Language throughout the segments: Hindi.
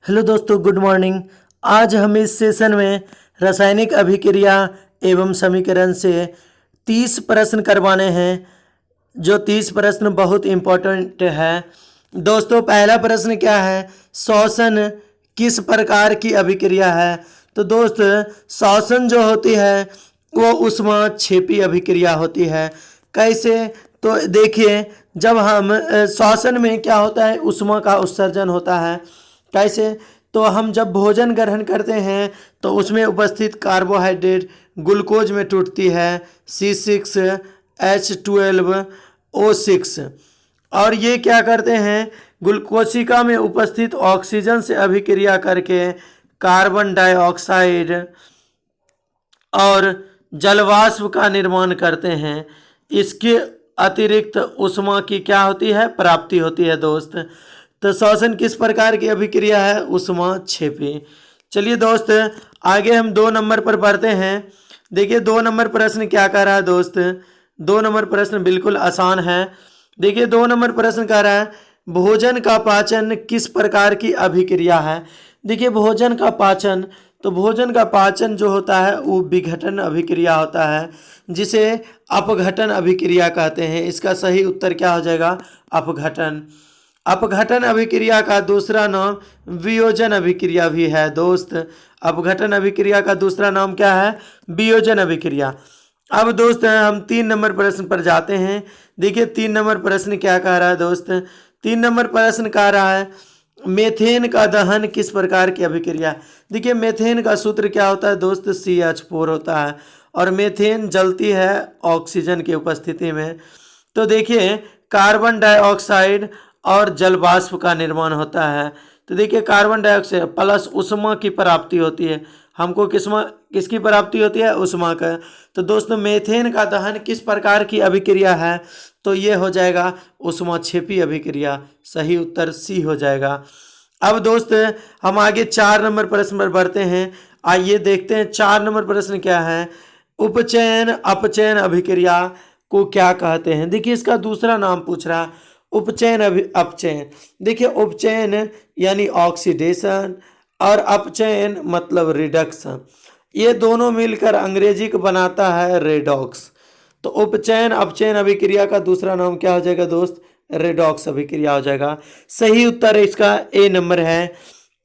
हेलो दोस्तों, गुड मॉर्निंग। आज हम इस सेशन में रासायनिक अभिक्रिया एवं समीकरण से 30 प्रश्न करवाने हैं। जो 30 प्रश्न बहुत इम्पोर्टेंट है दोस्तों। पहला प्रश्न क्या है? श्वसन किस प्रकार की अभिक्रिया है? तो दोस्त, श्वसन जो होती है वो ऊष्माक्षेपी अभिक्रिया होती है। कैसे? तो देखिए, जब हम श्वसन में क्या होता है, ऊष्मा का उत्सर्जन होता है। कैसे? तो हम जब भोजन ग्रहण करते हैं तो उसमें उपस्थित कार्बोहाइड्रेट ग्लूकोज में टूटती है C6H12O6, और ये क्या करते हैं, ग्लूकोशिका में उपस्थित ऑक्सीजन से अभिक्रिया करके कार्बन डाइऑक्साइड और जलवाष्प का निर्माण करते हैं। इसके अतिरिक्त ऊष्मा की क्या होती है? प्राप्ति होती है दोस्त। तो श्वसन किस प्रकार की अभिक्रिया है? ऊष्माक्षेपी। चलिए दोस्त, आगे हम 2 नंबर पर बढ़ते हैं। देखिए 2 नंबर प्रश्न क्या कह रहा है दोस्त। 2 नंबर प्रश्न बिल्कुल आसान है। देखिए 2 नंबर प्रश्न कह रहा है, भोजन का पाचन किस प्रकार की अभिक्रिया है? देखिए भोजन का पाचन, तो भोजन का पाचन जो होता है वो विघटन अभिक्रिया होता है, जिसे अपघटन अभिक्रिया कहते हैं। इसका सही उत्तर क्या हो जाएगा? अपघटन। अपघटन अभिक्रिया का दूसरा नाम वियोजन अभिक्रिया भी है दोस्त। अपघटन अभिक्रिया का दूसरा नाम क्या है? वियोजन अभिक्रिया। अब दोस्त हम 3 नंबर प्रश्न पर जाते हैं। देखिए 3 नंबर प्रश्न क्या कह रहा है दोस्त। 3 नंबर प्रश्न कह रहा है, मेथेन का दहन किस प्रकार की अभिक्रिया? देखिए मेथेन का सूत्र क्या होता है दोस्त? CH4 होता है, और मेथेन जलती है ऑक्सीजन की उपस्थिति में। तो देखिए कार्बन डाइऑक्साइड और जलवाष्प का निर्माण होता है। तो देखिए कार्बन डाइऑक्साइड प्लस ऊष्मा की प्राप्ति होती है। हमको किसकी प्राप्ति होती है? ऊष्मा का। तो दोस्तों मेथेन का दहन किस प्रकार की अभिक्रिया है? तो ये हो जाएगा ऊष्माक्षेपी अभिक्रिया। सही उत्तर सी हो जाएगा। अब दोस्त हम आगे 4 नंबर प्रश्न पर बढ़ते हैं। आइए देखते हैं 4 नंबर प्रश्न क्या है। उपचयन अपचयन अभिक्रिया को क्या कहते हैं? देखिए इसका दूसरा नाम पूछ रहा है, उपचयन अपचयन। देखिए उपचयन यानी ऑक्सीडेशन और अपचयन मतलब रिडक्शन, ये दोनों मिलकर अंग्रेजी को बनाता है रेडॉक्स। तो उपचयन अपचयन अभिक्रिया का दूसरा नाम क्या हो जाएगा दोस्त? रेडॉक्स अभिक्रिया हो जाएगा। सही उत्तर इसका ए नंबर है।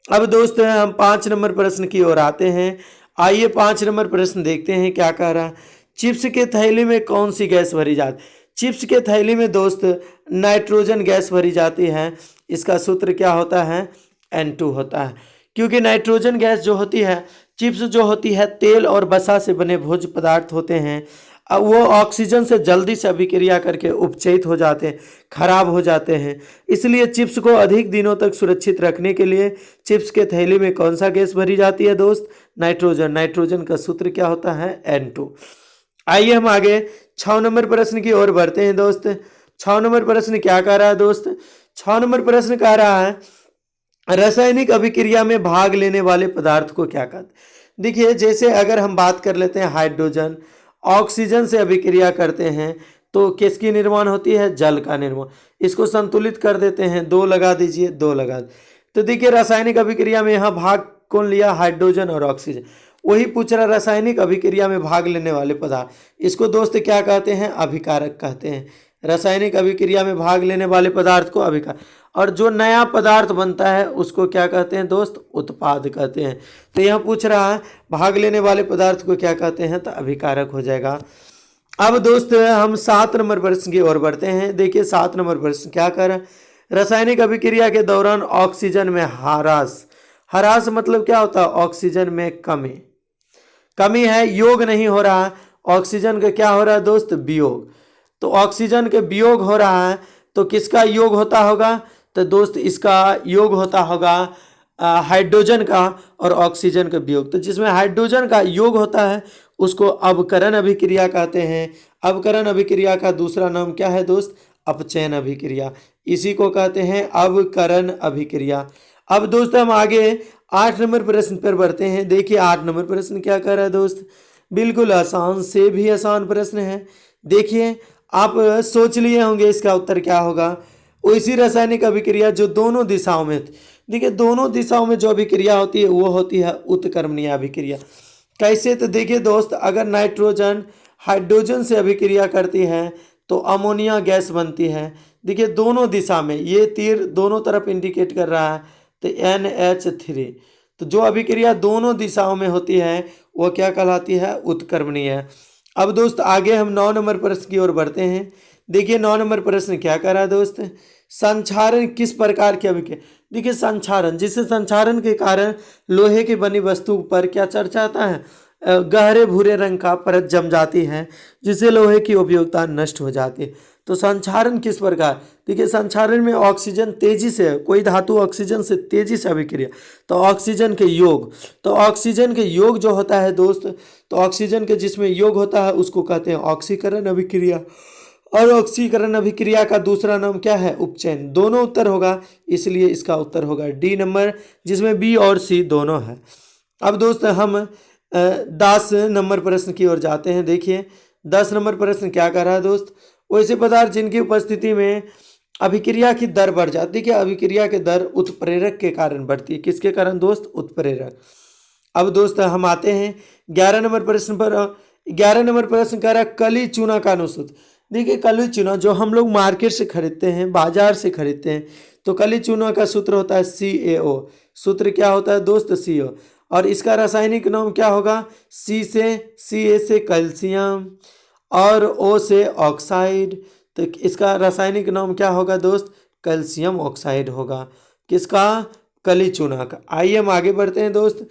अब दोस्त हम 5 नंबर प्रश्न की ओर आते हैं। आइए 5 नंबर प्रश्न देखते हैं क्या कह रहा है। चिप्स के थैली में कौन सी गैस भरी जाती? चिप्स के थैली में दोस्त नाइट्रोजन गैस भरी जाती है। इसका सूत्र क्या होता है? N2 होता है। क्योंकि नाइट्रोजन गैस जो होती है, चिप्स जो होती है तेल और वसा से बने भोज्य पदार्थ होते हैं, अब वो ऑक्सीजन से जल्दी से अभिक्रिया करके उपचयित हो जाते हैं, खराब हो जाते हैं। इसलिए चिप्स को अधिक दिनों तक सुरक्षित रखने के लिए चिप्स के थैली में कौन सा गैस भरी जाती है दोस्त? नाइट्रोजन। नाइट्रोजन का सूत्र क्या होता है? N2। आइए हम आगे 6 नंबर प्रश्न की ओर बढ़ते हैं दोस्त। 6 नंबर प्रश्न क्या कह रहा है दोस्त? 6 नंबर प्रश्न कह रहा है, रासायनिक अभिक्रिया में भाग लेने वाले पदार्थ को क्या कहते हैं? देखिए जैसे अगर हम बात कर लेते हैं, हाइड्रोजन ऑक्सीजन से अभिक्रिया करते हैं तो किसकी निर्माण होती है? जल का निर्माण। इसको संतुलित कर देते हैं, 2 लगा दीजिए, 2 लगा। तो देखिए रासायनिक अभिक्रिया में यहाँ भाग कौन लिया? हाइड्रोजन और ऑक्सीजन। वही पूछ रहा, रासायनिक अभिक्रिया में भाग लेने वाले पदार्थ, इसको दोस्त क्या कहते हैं? अभिकारक कहते हैं। रासायनिक अभिक्रिया में भाग लेने वाले पदार्थ को अभिकारक, और जो नया पदार्थ बनता है उसको क्या कहते हैं दोस्त? उत्पाद कहते हैं। तो यहाँ पूछ रहा है भाग लेने वाले पदार्थ को क्या कहते हैं? तो अभिकारक हो जाएगा। अब दोस्त हम 7 नंबर प्रश्न की ओर बढ़ते हैं। देखिए 7 नंबर प्रश्न क्या कर रहा है, रासायनिक अभिक्रिया के दौरान ऑक्सीजन में ह्रास। ह्रास मतलब क्या होता है? ऑक्सीजन में कमी। कमी है, योग नहीं हो रहा है। ऑक्सीजन का क्या हो रहा है दोस्त? वियोग। तो ऑक्सीजन के वियोग हो रहा है, तो किसका योग होता होगा? तो दोस्त इसका योग होता होगा हाइड्रोजन का और ऑक्सीजन का वियोग। तो जिसमें हाइड्रोजन का योग होता है उसको अवकरण अभिक्रिया कहते हैं। अवकरण अभिक्रिया का दूसरा नाम क्या है दोस्त? अपचयन अभिक्रिया। इसी को कहते हैं अवकरण अभिक्रिया। अब दोस्त हम आगे 8 नंबर प्रश्न पर बढ़ते हैं। देखिए 8 नंबर प्रश्न क्या कर रहा है दोस्त, बिल्कुल आसान से भी आसान प्रश्न है। देखिए आप सोच लिए होंगे इसका उत्तर क्या होगा। वैसी रासायनिक अभिक्रिया जो दोनों दिशाओं में देखिए दोनों दिशाओं में जो अभिक्रिया होती है वो होती है उत्क्रमणीय अभिक्रिया। कैसे? तो देखिए दोस्त, अगर नाइट्रोजन हाइड्रोजन से अभिक्रिया करती है तो अमोनिया गैस बनती है। देखिए दोनों दिशा में, ये तीर दोनों तरफ इंडिकेट कर रहा है, तो NH3। तो जो अभिक्रिया दोनों दिशाओं में होती है वो क्या कहलाती है? उत्क्रमणीय। अब दोस्त आगे हम 9 नंबर प्रश्न की ओर बढ़ते हैं। देखिए 9 नंबर प्रश्न क्या कह रहा है दोस्त? संक्षारण किस प्रकार की अभिक्रिया? देखिए संक्षारण, जिससे संक्षारण के कारण लोहे की बनी वस्तु पर क्या चर्चा आता है? गहरे भूरे रंग का परत जम जाती है, जिससे लोहे की उपयोगिता नष्ट हो जाती है। तो संक्षारण किस प्रकार? देखिए संक्षारण में ऑक्सीजन तेजी से, कोई धातु ऑक्सीजन से तेजी से अभिक्रिया, तो ऑक्सीजन के योग, तो ऑक्सीजन के योग जो होता है दोस्त, तो ऑक्सीजन के जिसमें योग होता है उसको कहते हैं ऑक्सीकरण अभिक्रिया। और ऑक्सीकरण अभिक्रिया का दूसरा नाम क्या है? उपचयन। दोनों उत्तर होगा, इसलिए इसका उत्तर होगा डी नंबर, जिसमें बी और सी दोनों है। अब दोस्त हम 10 नंबर प्रश्न की ओर जाते हैं। देखिए 10 नंबर प्रश्न क्या कर रहा है दोस्त? वैसे पदार्थ जिनकी उपस्थिति में अभिक्रिया की दर बढ़ जाती है। देखिए अभिक्रिया की दर उत्प्रेरक के कारण बढ़ती है। किसके कारण दोस्त? उत्प्रेरक। अब दोस्त हम आते हैं 11 नंबर प्रश्न पर। 11 नंबर प्रश्न कह रहा है कली चूना का अनुसूत्र। देखिए कली चूना जो हम लोग मार्केट से खरीदते हैं, बाजार से खरीदते हैं, तो कली चूना का सूत्र होता है CaO। सूत्र क्या होता है दोस्त? CO। और इसका रासायनिक नाम क्या होगा? Ca से कैल्शियम और O से ऑक्साइड, तो इसका रासायनिक नाम क्या होगा दोस्त? कैल्शियम ऑक्साइड होगा। किसका? कली चूना का। आइए हम आगे बढ़ते हैं दोस्त।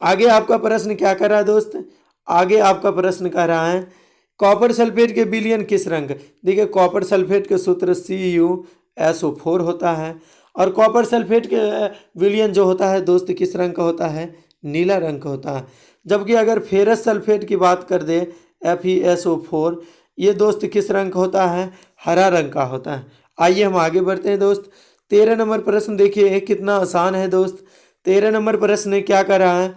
आगे आपका प्रश्न क्या कर रहा है दोस्त? आगे आपका प्रश्न कह रहा है कॉपर सल्फेट के विलयन किस रंग? देखिए कॉपर सल्फेट के सूत्र CuSO4 होता है। और कॉपर सल्फेट के विलयन जो होता है दोस्त किस रंग का होता है? नीला रंग का होता है। जबकि अगर फेरस सल्फेट की बात कर दे FeSO4, ये दोस्त किस रंग का होता है? हरा रंग का होता है। आइए हम आगे बढ़ते हैं दोस्त। 13 नंबर प्रश्न देखिए कितना आसान है दोस्त। 13 नंबर प्रश्न क्या कर रहा है?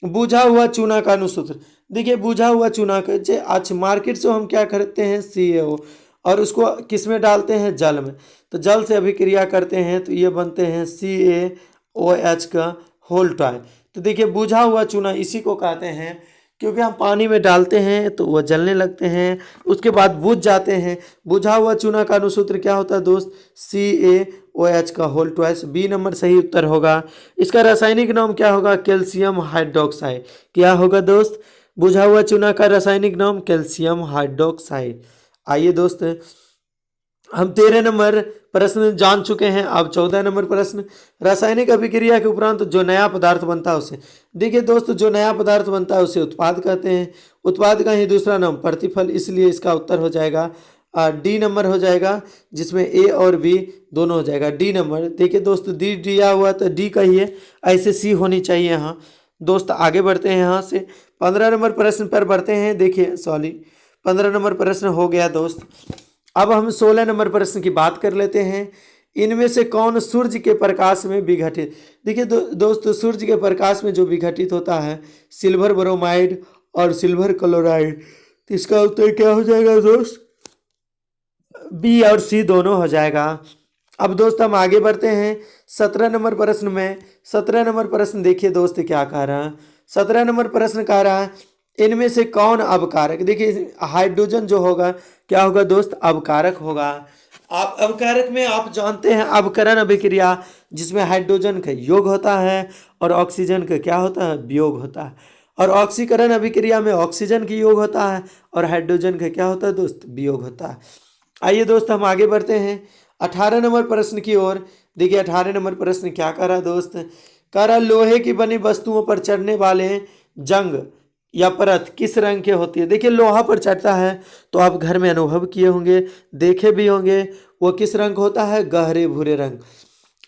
बुझा हुआ चूना का अनुसूत्र। देखिए बुझा हुआ चूना का, अच्छा मार्केट से हम क्या खरीदते हैं? CaO, और उसको किस में डालते हैं? जल में। तो जल से अभिक्रिया करते हैं तो ये बनते हैं CaOH का होल टॉय। तो देखिए बुझा हुआ चूना इसी को कहते हैं, क्योंकि हम पानी में डालते हैं तो वह जलने लगते हैं, उसके बाद बुझ जाते हैं। बुझा हुआ चूना का अनुसूत्र क्या होता है दोस्त? CaOH का होल ट्वाइस। बी नंबर सही उत्तर होगा। इसका रासायनिक नाम क्या होगा? Calcium hydroxide. क्या होगा दोस्त? बुझा हुआ चूना का रासायनिक नाम कैल्शियम हाइड्रोक्साइड। आइए दोस्त हम 13 नंबर प्रश्न जान चुके हैं। अब 14 नंबर प्रश्न, रासायनिक अभिक्रिया के उपरांत जो नया पदार्थ बनता है उसे, देखिए दोस्त जो नया पदार्थ बनता है उसे उत्पाद कहते हैं। उत्पाद का ही दूसरा नाम प्रतिफल, इसलिए इसका उत्तर हो जाएगा डी नंबर हो जाएगा, जिसमें ए और बी दोनों हो जाएगा। डी नंबर देखिए दोस्त, डी दिया हुआ तो डी का ही है, ऐसे सी होनी चाहिए यहाँ। दोस्त आगे बढ़ते हैं यहाँ से 15 नंबर प्रश्न पर बढ़ते हैं। देखिए 15 नंबर प्रश्न हो गया दोस्त। अब हम 16 नंबर प्रश्न की बात कर लेते हैं। इनमें से कौन सूर्य के प्रकाश में विघटित? देखिए दोस्तों सूर्य के प्रकाश में जो विघटित होता है सिल्वर ब्रोमाइड और सिल्वर क्लोराइड। तो इसका उत्तर क्या हो जाएगा दोस्त? बी और सी दोनों हो जाएगा। अब दोस्त हम आगे बढ़ते हैं 17 नंबर प्रश्न में। 17 नंबर प्रश्न देखिए दोस्त क्या कह रहा है। 17 नंबर प्रश्न कह रहा है इनमें से कौन अवकारक? देखिए हाइड्रोजन जो होगा क्या होगा दोस्त? अवकारक होगा। आप अवकारक में आप जानते हैं अवकरण अभिक्रिया, जिसमें हाइड्रोजन का योग होता है और ऑक्सीजन का क्या होता है? वियोग होता है। और ऑक्सीकरण अभिक्रिया में ऑक्सीजन की योग होता है और हाइड्रोजन का क्या होता है दोस्त? वियोग होता है। आइए दोस्त हम आगे बढ़ते हैं 18 नंबर प्रश्न की ओर। देखिए 18 नंबर प्रश्न क्या कर रहा है दोस्त? कह रहा लोहे की बनी वस्तुओं पर चढ़ने वाले जंग या परत किस रंग के होती है? देखिए लोहा पर चढ़ता है तो आप घर में अनुभव किए होंगे, देखे भी होंगे, वो किस रंग होता है? गहरे भूरे रंग।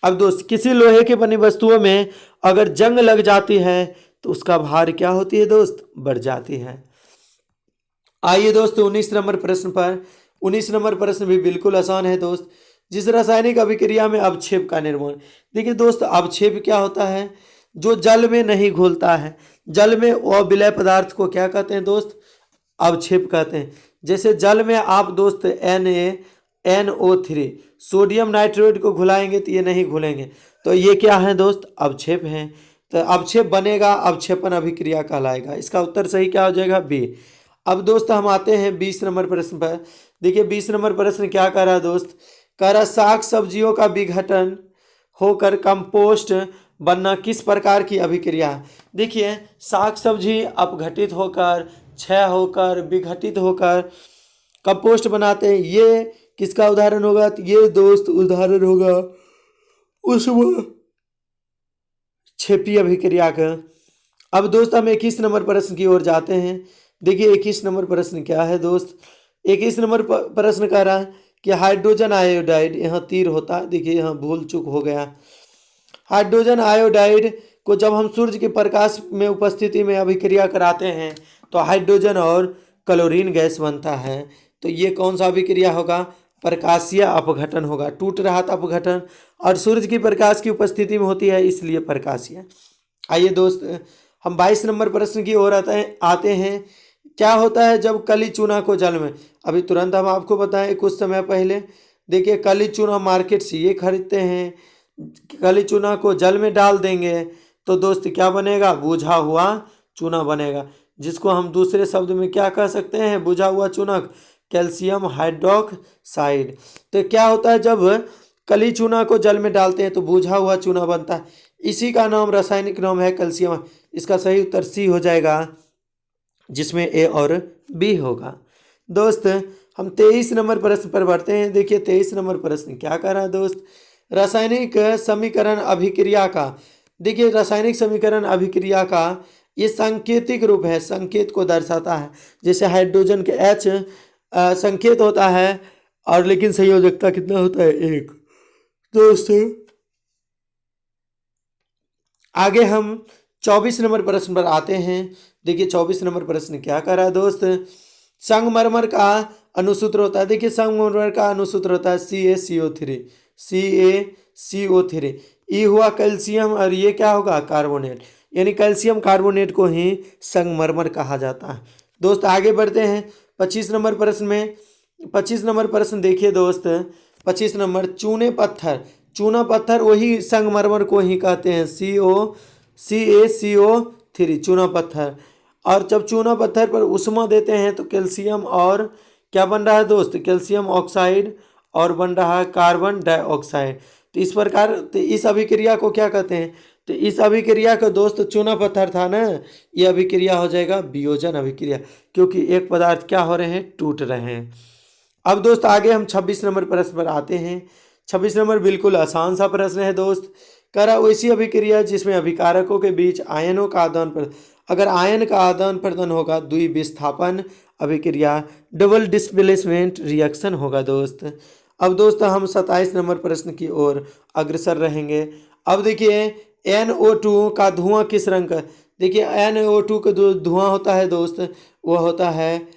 अब दोस्त किसी लोहे की बनी वस्तुओं में अगर जंग लग जाती है तो उसका भार क्या होती है दोस्त? बढ़ जाती है। आइए दोस्त 19 नंबर प्रश्न पर। 19 नंबर प्रश्न भी बिल्कुल आसान है दोस्त। जिस रासायनिक अभिक्रिया में अवक्षेप का निर्माण। देखिए दोस्त अवक्षेप क्या होता है? जो जल में नहीं घुलता है। जल में अविलय पदार्थ को क्या कहते हैं दोस्त? अवक्षेप कहते हैं। जैसे जल में आप दोस्त NO3। सोडियम नाइट्रेट को घुलाएंगे तो ये नहीं घुलेंगे, तो ये क्या है दोस्त, अवक्षेप हैं। तो अवक्षेप बनेगा, अवक्षेपण अभिक्रिया कहलाएगा। इसका उत्तर सही क्या हो जाएगा, बी। अब दोस्त हम आते हैं 20 नंबर प्रश्न पर। देखिए 20 नंबर प्रश्न क्या कर रहा है दोस्त, कह रहा साग सब्जियों का विघटन होकर कंपोस्ट बनना किस प्रकार की अभिक्रिया है। देखिए साग सब्जी अपघटित होकर, क्षय होकर, विघटित होकर कंपोस्ट बनाते हैं, ये किसका उदाहरण होगा, तो ये दोस्त उदाहरण होगा उसमें क्षेपीय अभिक्रिया का। अब दोस्त हम 21 नंबर प्रश्न की ओर जाते हैं। देखिए 21 नंबर प्रश्न क्या है दोस्त, 21 नंबर प्रश्न कह रहा है कि हाइड्रोजन आयोडाइड, यहाँ तीर होता है, देखिए यहाँ भूल चूक हो गया। हाइड्रोजन आयोडाइड को जब हम सूर्य के प्रकाश में उपस्थिति में अभिक्रिया कराते हैं तो हाइड्रोजन और क्लोरीन गैस बनता है। तो ये कौन सा अभिक्रिया होगा, प्रकाशीय अपघटन होगा। टूट रहा था अपघटन, और सूर्य की प्रकाश की उपस्थिति में होती है, इसलिए प्रकाशीय। आइए दोस्त हम 22 नंबर प्रश्न की ओर आते हैं। क्या होता है जब कली चूना को जल में, अभी तुरंत हम आपको बताएं कुछ समय पहले, देखिए कली चूना मार्केट से ये खरीदते हैं, कली चूना को जल में डाल देंगे तो दोस्त क्या बनेगा, बुझा हुआ चूना बनेगा, जिसको हम दूसरे शब्द में क्या कह सकते हैं, बुझा हुआ चूनक, कैल्शियम हाइड्रोक्साइड। तो क्या होता है जब कली चूना को जल में डालते हैं तो बुझा हुआ चूना बनता है, इसी का नाम रासायनिक नाम है कैल्शियम। इसका सही उत्तर सी हो जाएगा, जिसमें ए और बी होगा। दोस्त हम 23 नंबर प्रश्न पर बढ़ते हैं। देखिए 23 नंबर प्रश्न क्या कर रहा है दोस्त, रासायनिक समीकरण अभिक्रिया का, देखिए रासायनिक समीकरण अभिक्रिया का ये सांकेतिक रूप है, संकेत को दर्शाता है। जैसे हाइड्रोजन के H संकेत होता है, और लेकिन संयोजकता कितना होता है, 1। दोस्त आगे हम 24 नंबर प्रश्न पर आते हैं। देखिए 24 नंबर प्रश्न क्या कर रहा है दोस्त, संगमरमर का अनुसूत्र होता है। देखिए संगमरमर का अनुसूत्र होता है CaCO3, CaCO3। ई हुआ कैल्शियम, और ये क्या होगा, कार्बोनेट, यानी कैल्शियम कार्बोनेट को ही संगमरमर कहा जाता है। दोस्त आगे बढ़ते हैं 25 नंबर प्रश्न में। 25 नंबर प्रश्न देखिए दोस्त, 25 नंबर चूने पत्थर, चूना पत्थर वही संगमरमर को ही कहते हैं, CaCO3 चूना पत्थर। और जब चूना पत्थर पर उष्मा देते हैं तो कैल्शियम और क्या बन रहा है दोस्त, कैल्शियम ऑक्साइड और बन रहा है कार्बन डाइऑक्साइड। तो इस प्रकार तो इस अभिक्रिया को क्या कहते हैं, तो इस अभिक्रिया का दोस्त चूना पत्थर था ना, ये अभिक्रिया हो जाएगा वियोजन अभिक्रिया, क्योंकि एक पदार्थ क्या हो रहे हैं, टूट रहे हैं। अब दोस्त आगे हम 26 नंबर प्रश्न पर आते हैं। 26 नंबर बिल्कुल आसान सा प्रश्न है दोस्त, करा वैसी अभिक्रिया जिसमें अभिकारकों के बीच आयनों का आदान प्रदान, अगर आयन का आदान प्रदान होगा द्विविस्थापन अभिक्रिया, डबल डिस्प्लेसमेंट रिएक्शन होगा दोस्त। अब दोस्त हम 27 नंबर प्रश्न की ओर अग्रसर रहेंगे। अब देखिए NO2 का धुआं किस रंग का, देखिए NO2 का जो धुआं होता है दोस्त, वो होता है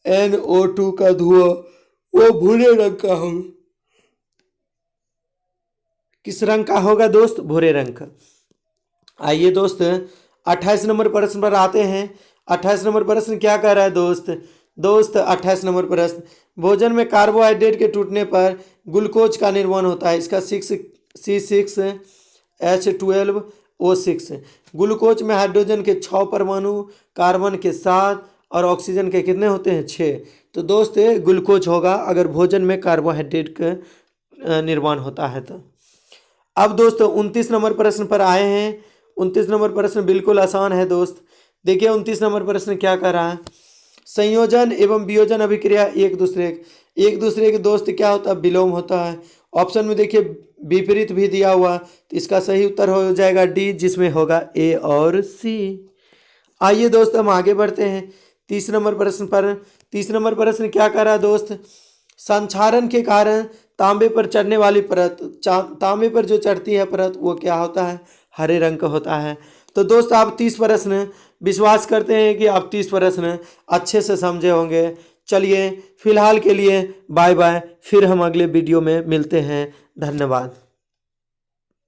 NO2 का धुआं वो भूरे रंग का होगा। किस रंग का होगा दोस्त, भूरे रंग का। आइए दोस्त 28 नंबर प्रश्न पर आते हैं। 28 नंबर प्रश्न क्या कह रहा है दोस्त, 28 नंबर प्रश्न, भोजन में कार्बोहाइड्रेट के टूटने पर ग्लूकोज का निर्माण होता है। इसका C6H12O6। ग्लूकोज में हाइड्रोजन के 6 परमाणु, कार्बन के 7 और ऑक्सीजन के कितने होते हैं, 6। तो दोस्त ग्लूकोज होगा अगर भोजन में कार्बोहाइड्रेट का निर्माण होता है तो। अब दोस्तों 29 नंबर प्रश्न पर आए हैं। 29 नंबर प्रश्न बिल्कुल आसान है दोस्त। देखिए 29 नंबर प्रश्न क्या कर रहा है, संयोजन एवं वियोजन अभिक्रिया एक दूसरे के दोस्त क्या होता है, विलोम होता है। ऑप्शन में देखिए विपरीत भी दिया हुआ, तो इसका सही उत्तर हो जाएगा डी, जिसमें होगा ए और सी। आइए दोस्त हम आगे बढ़ते हैं 30 नंबर प्रश्न पर। 30 नंबर प्रश्न क्या कर रहा है दोस्त, संक्षारण के कारण तांबे पर चढ़ने वाली परत, तांबे पर जो चढ़ती है परत वो क्या होता है, हरे रंग का होता है। तो दोस्त आप 30 प्रश्न, विश्वास करते हैं कि आप 30 प्रश्न अच्छे से समझे होंगे। चलिए फिलहाल के लिए बाय बाय, फिर हम अगले वीडियो में मिलते हैं। धन्यवाद।